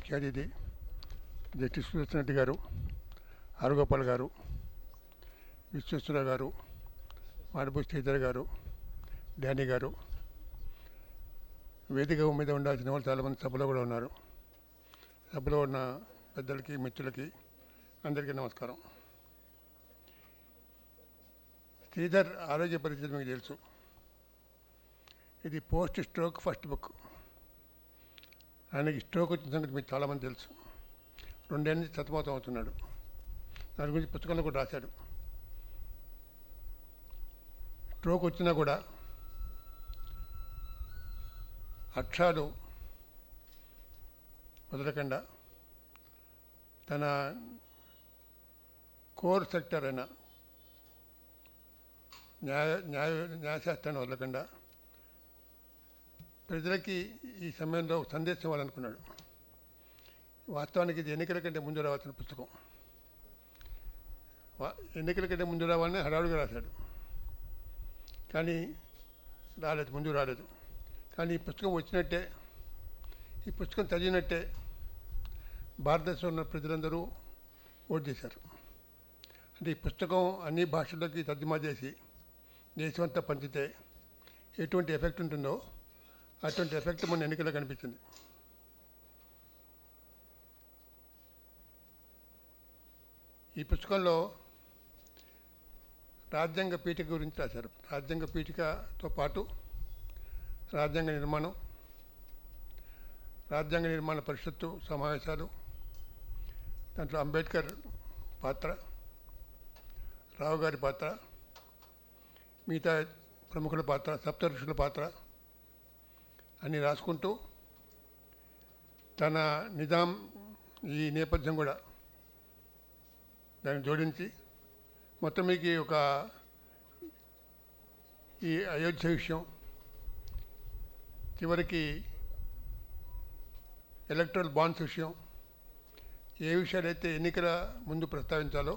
ముఖ్య అతిథి జస్టిస్ సుదర్శన్ రెడ్డి గారు, హరగోపాల్ గారు, విశ్వేశ్వరరావు గారు, మాడపు శ్రీధర్ గారు, డానీ గారు, వేదిక మీద ఉండాల్సిన వాళ్ళు చాలామంది సభలో కూడా ఉన్నారు. సభలో ఉన్న పెద్దలకి, మిత్రులకి అందరికీ నమస్కారం. శ్రీధర్ ఆరోగ్య పరిస్థితి మీకు తెలుసు. ఇది పోస్ట్ స్ట్రోక్ ఫస్ట్ బుక్. ఆయనకి స్ట్రోక్ వచ్చిన సంగతి మీకు చాలామంది తెలుసు. 2 ఏళ్ళ నుంచి సతమతం అవుతున్నాడు. దాని గురించి పుస్తకంలో కూడా రాశాడు. స్ట్రోక్ వచ్చినా కూడా అక్షరాలు వదలకుండా తన కోర్ సెక్టర్ అయిన న్యాయశాస్త్రాన్ని వదలకుండా ప్రజలకి ఈ సమయంలో సందేశం ఇవ్వాలనుకున్నాడు. వాస్తవానికి ఇది ఎన్నికల కంటే ముందు రావాల్సిన పుస్తకం. ఎన్నికల కంటే ముందు రావాలని హడావుడిగా రాశాడు, కానీ ముందు రాలేదు. కానీ ఈ పుస్తకం వచ్చినట్టే, ఈ పుస్తకం చదివినట్టే భారతదేశంలో ఉన్న ప్రజలందరూ ఓటు చేశారు. అంటే ఈ పుస్తకం అన్ని భాషల్లోకి తర్జుమా చేసి దేశమంతా పంచితే ఎటువంటి ఎఫెక్ట్ ఉంటుందో అటువంటి ఎఫెక్ట్ మన ఎన్నికల్లో కనిపించింది. ఈ పుస్తకంలో రాజ్యాంగ పీఠిక గురించి రాశారు. రాజ్యాంగ పీఠికతో పాటు రాజ్యాంగ నిర్మాణం, రాజ్యాంగ నిర్మాణ పరిషత్తు సమావేశాలు, దాంట్లో అంబేద్కర్ పాత్ర, రావు గారి పాత్ర, మిగతా ప్రముఖుల పాత్ర, సప్త ఋషుల పాత్ర అని రాసుకుంటూ తన నిజాం ఈ నేపథ్యం కూడా దాన్ని జోడించి మొత్తం మీకు ఈ అయోధ్య విషయం, చివరికి ఎలక్ట్రల్ బాండ్స్ విషయం, ఏ విషయాలైతే ఎన్నికల ముందు ప్రస్తావించాలో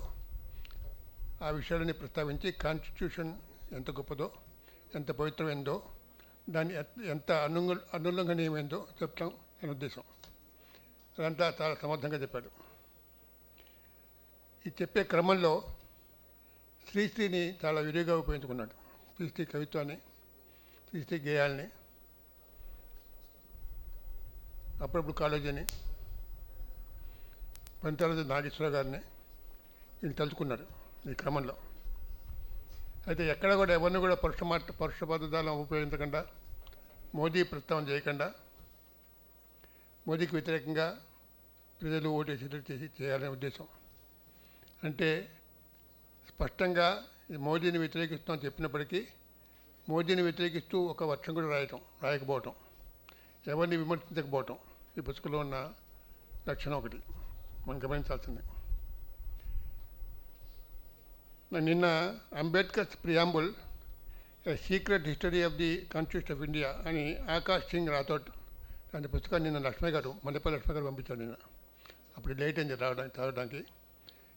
ఆ విషయాలని ప్రస్తావించి కాన్స్టిట్యూషన్ ఎంత గొప్పదో, ఎంత పవిత్రమైందో, దాన్ని ఎంత అనుల్లంఘనీయమైందో చెప్తాం అని ఉద్దేశం. అదంతా చాలా సమర్థంగా చెప్పాడు. ఈ చెప్పే క్రమంలో శ్రీశ్రీని చాలా విరివిగా ఉపయోగించుకున్నాడు. శ్రీశ్రీ కవిత్వాన్ని, శ్రీశ్రీ గేయాల్ని, అప్పుడప్పుడు కాలేజీని, పంచాలజీ నాగేశ్వర గారిని వీళ్ళు తలుచుకున్నారు ఈ క్రమంలో. అయితే ఎక్కడ కూడా ఎవరిని కూడా పరుష పదాలను ఉపయోగించకుండా, మోదీ ప్రస్తావన చేయకుండా, మోదీకి వ్యతిరేకంగా ప్రజలు ఓటేసేటట్టు చేయాలనే ఉద్దేశం. అంటే స్పష్టంగా మోదీని వ్యతిరేకిస్తామని చెప్పినప్పటికీ మోదీని వ్యతిరేకిస్తూ ఒక వర్షం కూడా రాయకపోవటం, ఎవరిని విమర్శించకపోవటం ఈ పుస్తకంలో ఉన్న లక్షణం ఒకటి మనం గమనించాల్సింది. నిన్న Ambedkar's preamble A secret history of the constitution of India అని ఆకాష్ సింగ్ రాథోడ్ దాని పుస్తకాన్ని నిన్న మల్లెపల్లి లక్ష్మి గారు పంపించాడు నిన్న. అప్పుడు లేట్ అయింది చదవడానికి,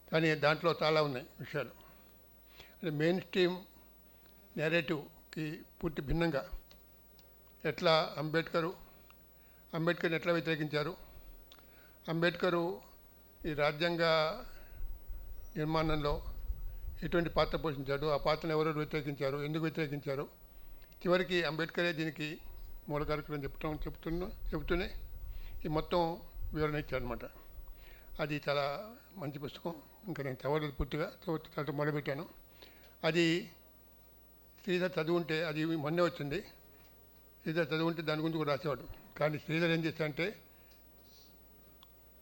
కానీ దాంట్లో చాలా ఉన్నాయి విషయాలు. అంటే మెయిన్ స్ట్రీమ్ నేరేటివ్కి పూర్తి భిన్నంగా ఎట్లా అంబేద్కర్ని ఎట్లా వ్యతిరేకించారు, అంబేద్కరు ఈ రాజ్యాంగ నిర్మాణంలో ఎటువంటి పాత్ర పోషించాడు, ఆ పాత్రను ఎవరెవరు వ్యతిరేకించారు, ఎందుకు వ్యతిరేకించారు, చివరికి అంబేద్కరే దీనికి మూలకారకులని చెబుతూనే ఈ మొత్తం వివరణ ఇచ్చారనమాట. అది చాలా మంచి పుస్తకం. ఇంకా నేను చదవలేదు పూర్తిగా, తర్వాత మొదలుపెట్టాను. అది శ్రీధర్ చదువుంటే, అది మొన్నే వచ్చింది, శ్రీధర్ చదువుంటే దాని గురించి కూడా రాసేవాడు. కానీ శ్రీధర్ ఏం చేశాడంటే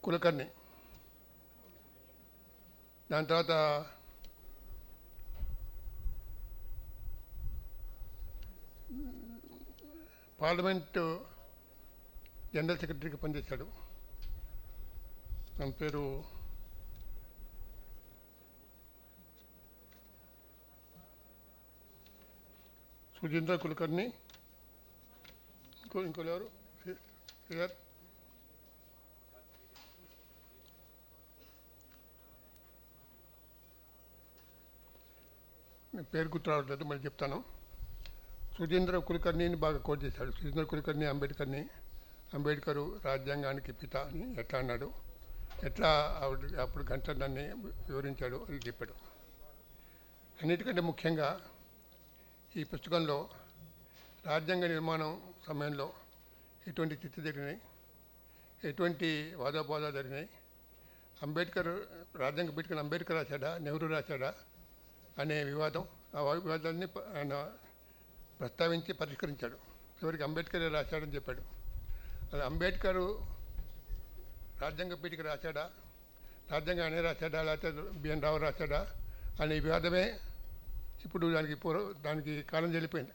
కులకర్ణి, దాని తర్వాత పార్లమెంటు జనరల్ సెక్రటరీగా పనిచేశాడు. తన పేరు సుజేంద్ర కులకర్ణి. ఇంకోరు ఎవరు పేరు గుర్తు రావట్లేదు, మళ్ళీ చెప్తాను. సుజేంద్ర కులకర్ణిని బాగా కోట్ చేశాడు. సుజేంద్ర కులకర్ణి అంబేద్కర్ని అంబేద్కరు రాజ్యాంగానికి పిత అని ఎట్లా అన్నాడు, ఎట్లా అప్పుడు గంట దాన్ని వివరించాడు, అది చెప్పాడు. అన్నిటికంటే ముఖ్యంగా ఈ పుస్తకంలో రాజ్యాంగ నిర్మాణం సమయంలో ఎటువంటి చర్చ జరిగినాయి, ఎటువంటి వాదోపవాదాలు జరిగినాయి, రాజ్యాంగ పీఠికను అంబేద్కర్ రాశాడా నెహ్రూ రాశాడా అనే వివాదం, ఆ వివాదాన్ని ఆయన ప్రస్తావించి పరిష్కరించాడు. చివరికి అంబేద్కరే రాశాడని చెప్పాడు. అలా అంబేద్కరు రాజ్యాంగ పీఠిక రాశాడా, రాజ్యాంగం అనే రాశాడా, లేకపోతే బిఎన్ రావు రాశాడా అనే వివాదమే ఇప్పుడు దానికి కాలం చెల్లిపోయింది.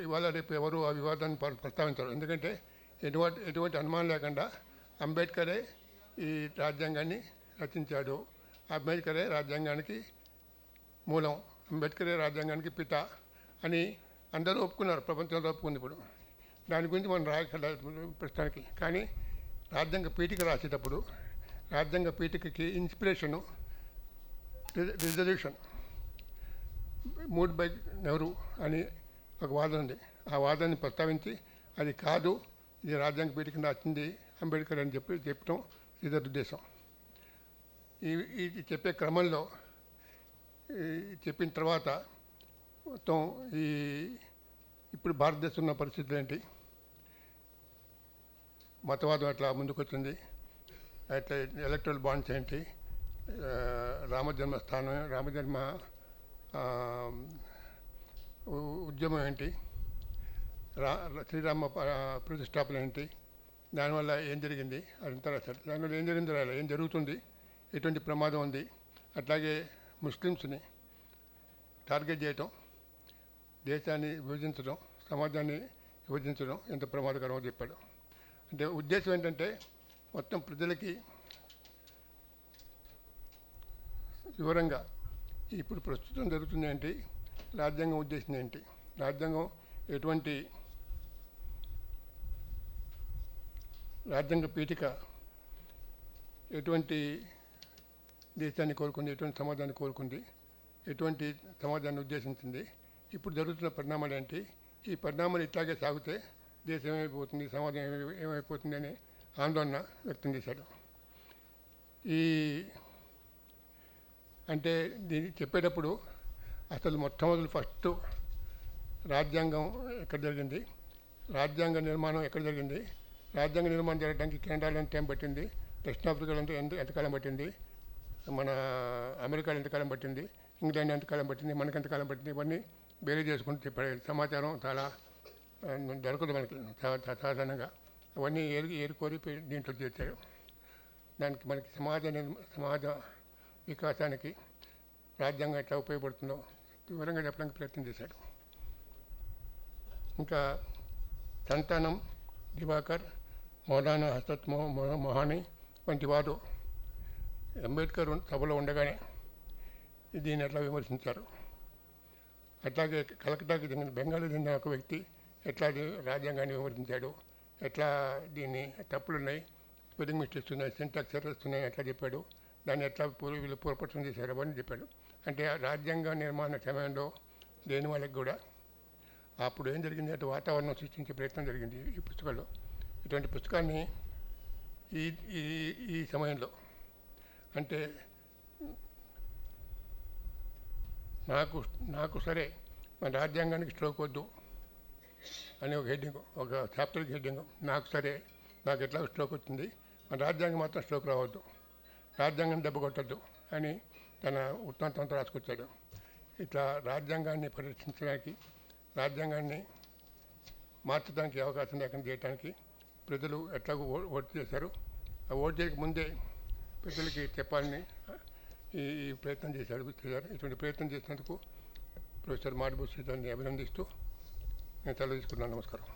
ఇవాళ రేపు ఎవరు ఆ వివాదాన్ని ప్రస్తావించరు. ఎందుకంటే ఎటువంటి అనుమానం లేకుండా అంబేద్కరే ఈ రాజ్యాంగాన్ని రచించాడు, అంబేద్కరే రాజ్యాంగానికి మూలం, అంబేద్కరే రాజ్యాంగానికి పిత అని అందరూ ఒప్పుకున్నారు, ప్రపంచంలో ఒప్పుకుంది. ఇప్పుడు దాని గురించి మనం రాయగల ప్రస్తుతానికి. కానీ రాజ్యాంగ పీఠిక రాసేటప్పుడు రాజ్యాంగ పీఠికకి inspiration resolution moved by Nehru అని ఒక వాదన ఉంది. ఆ వాదాన్ని ప్రస్తావించి అది కాదు, ఇది రాజ్యాంగ పీఠిక రాసింది అంబేద్కర్ అని చెప్పడం ఇదర్ ఉద్దేశం. ఇది చెప్పే క్రమంలో చెప్పిన తర్వాత మొత్తం ఇప్పుడు భారతదేశంలో ఉన్న పరిస్థితులు ఏంటి, మతవాదం ఎట్లా ముందుకొచ్చింది, అయితే ఎలక్ట్రల్ బాండ్స్ ఏంటి, రామజన్మ ఉద్యమం ఏంటి, శ్రీరామ ప్రతిష్టాపన ఏంటి, దానివల్ల ఏం జరిగింది అదంతా రాశారు. దానివల్ల ఏం జరిగింది రాయాలి, ఏం జరుగుతుంది, ఎటువంటి ప్రమాదం ఉంది, అట్లాగే ముస్లిమ్స్ని టార్గెట్ చేయటం, దేశాన్ని విభజించడం, సమాజాన్ని విభజించడం ఎంత ప్రమాదకరమో చెప్పాడు. అంటే ఉద్దేశం ఏంటంటే మొత్తం ప్రజలకి వివరంగా ఇప్పుడు ప్రస్తుతం జరుగుతుంది ఏంటి, రాజ్యాంగం ఉద్దేశం ఏంటి, రాజ్యాంగం ఎటువంటి రాజ్యాంగ పీఠిక ఎటువంటి దేశాన్ని కోరుకుంది, ఎటువంటి సమాజాన్ని కోరుకుంది, ఎటువంటి సమాజాన్ని ఉద్దేశించింది, ఇప్పుడు జరుగుతున్న పరిణామాలు ఏంటి, ఈ పరిణామాలు ఇట్లాగే సాగితే దేశం ఏమైపోతుంది, సమాజం ఏమైపోతుంది అనే ఆందోళన వ్యక్తం చేశాడు. అంటే దీన్ని చెప్పేటప్పుడు అసలు మొట్టమొదటి ఫస్ట్ రాజ్యాంగం ఎక్కడ జరిగింది, రాజ్యాంగ నిర్మాణం ఎక్కడ జరిగింది, రాజ్యాంగ నిర్మాణం జరగడానికి కెనడాలో ఎంత టైం పట్టింది, దక్షిణాఫ్రికాలో ఎంతకాలం పట్టింది, మన అమెరికాలో ఎంతకాలం పట్టింది, ఇంగ్లాండ్ ఎంతకాలం పట్టింది, మనకు ఎంతకాలం పట్టింది, ఇవన్నీ బేరీ చేసుకుంటూ చెప్పాడు. సమాచారం చాలా దొరకదు మనకి సాధారణంగా, అవన్నీ ఏరుకోరి దీంట్లో చేశారు. దానికి మనకి సమాజ వికాసానికి రాజ్యాంగం ఎట్లా ఉపయోగపడుతుందో వివరంగా చెప్పడానికి ప్రయత్నం చేశాడు. ఇంకా సంతానం, దివాకర్, మౌలానా హసరత్ మొహాని వంటి వారు అంబేద్కర్ సభలో ఉండగానే దీన్ని ఎట్లా విమర్శించారు. అట్లాగే కలకత్తాకి చెందిన బెంగాల్కి చెందిన ఒక వ్యక్తి ఎట్లా రాజ్యాంగాన్ని విమర్శించాడు, ఎట్లా దీన్ని తప్పులున్నాయి, స్పెల్లింగ్ మిస్టేక్స్ ఉన్నాయి, సింటాక్స్ ఎర్రర్స్ ఉన్నాయి ఎట్లా చెప్పాడు, దాన్ని ఎట్లా వీళ్ళు పూర్వపక్షం చేశారు అవన్నీ చెప్పాడు. అంటే రాజ్యాంగ నిర్మాణ సమయంలో లేని వాళ్ళకి కూడా అప్పుడు ఏం జరిగింది అంటే వాతావరణం సృష్టించే ప్రయత్నం జరిగింది ఈ పుస్తకంలో. ఇటువంటి పుస్తకాన్ని ఈ సమయంలో అంటే నాకు సరే మన రాజ్యాంగానికి స్ట్రోక్ వద్దు అని ఒక హెడ్డింగ్, ఒక చాప్టర్కి హెడ్డింగ్, నాకు సరే నాకు ఎట్లా స్ట్రోక్ వచ్చింది, మన రాజ్యాంగం మాత్రం స్ట్రోక్ రావద్దు, రాజ్యాంగం దెబ్బ కొట్టద్దు అని తన వృత్తాంతంతో రాసుకొచ్చాడు. ఇట్లా రాజ్యాంగాన్ని పరిరక్షించడానికి, రాజ్యాంగాన్ని మార్చడానికి అవకాశం లేకుండా చేయడానికి ప్రజలు ఎట్లాగో ఓటు చేశారు. ఆ ఓటు చేయక ముందే ప్రజలకి చెప్పాలని ఈ ప్రయత్నం చేశారు. ఇటువంటి ప్రయత్నం చేసినందుకు ప్రొఫెసర్ మాడిబు శ్రీధర్ని అభినందిస్తూ నేను సెలవు తీసుకున్నాను. నమస్కారం.